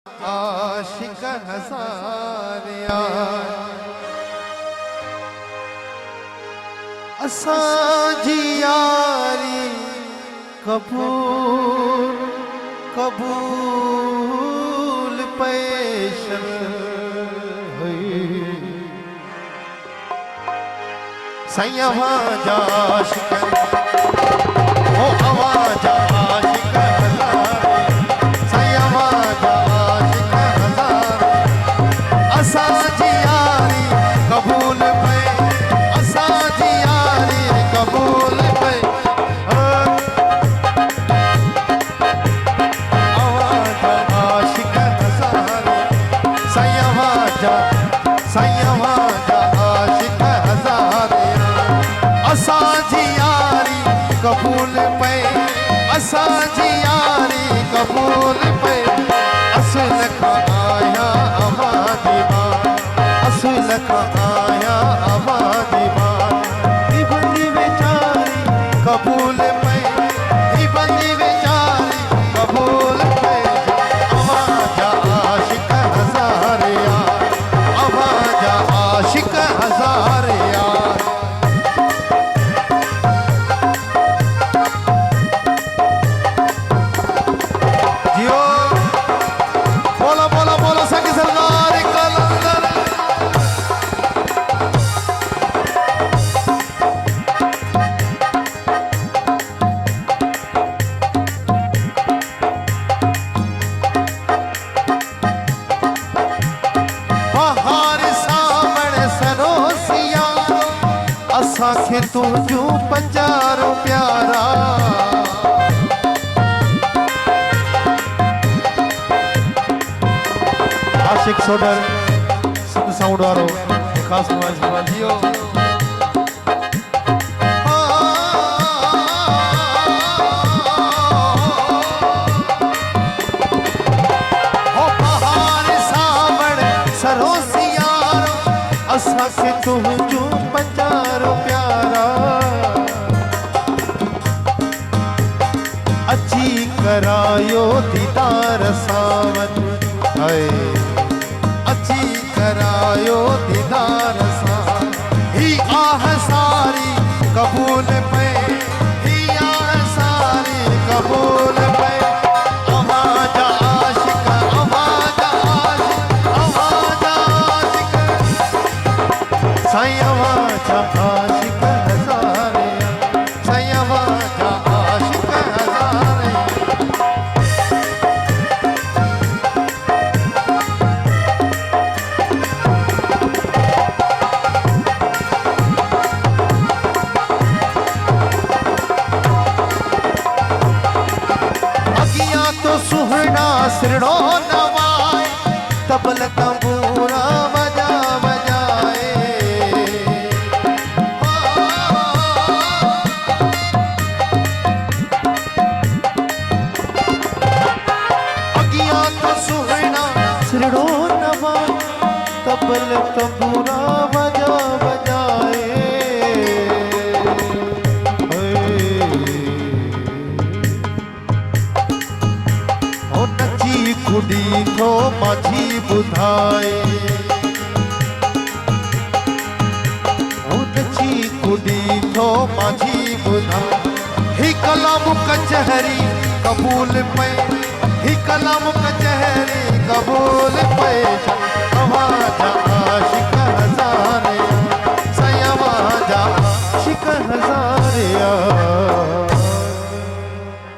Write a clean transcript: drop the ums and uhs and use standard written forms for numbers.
आशिक हज़ारिया असांजी यारी कबूल कबूल पेशन हुई सैयवा जा आशिक ओ आवाज आशिक सैयवा जा आशिक असांजी यारी कबूल पे असांजी यारी कबूल पे आवाज आशिक सैयवा जा आशिक असांजी यारी कबूल पे असांजी यारी कबूल पे असल खां आया आबादी बार असल खां आया आबादी बार ही बंदी बेचारी कबूल पे ही बंदी बेचारी कबूल पे आवाज आशिक हज़ार यार आवाज आशिक हज़ार यार असांखे तुंहिंजूं पंजारो प्यारा आशिक सोडर सिंध साउंड वारो ख़ासि नवाज़ जियो असांखे तुंहिंजूं पंजारो प्यारा अची करायो दीदार सावत है अची करायो दीदार सां ही आह सारी कबूल पे ही आह सारी कबूल पे आवाज आशिक आवाज आशिक आवाज आशिक सैयवा जा आशिक हज़ार सैयवा जा आशिक हज़ार अगियां तो सुहना सिरड़ो नवाए तबल तंबूरा बजा बजाए सिरड़ो नवा तबल तंबूरा बजा बजाए ओ नची खुड़ी थो माझी बुधाए ओ नची खुड़ी थो माझी बुधाए ही कलाम कचहरी कबूल पे ही कलाम कचहरी कबूल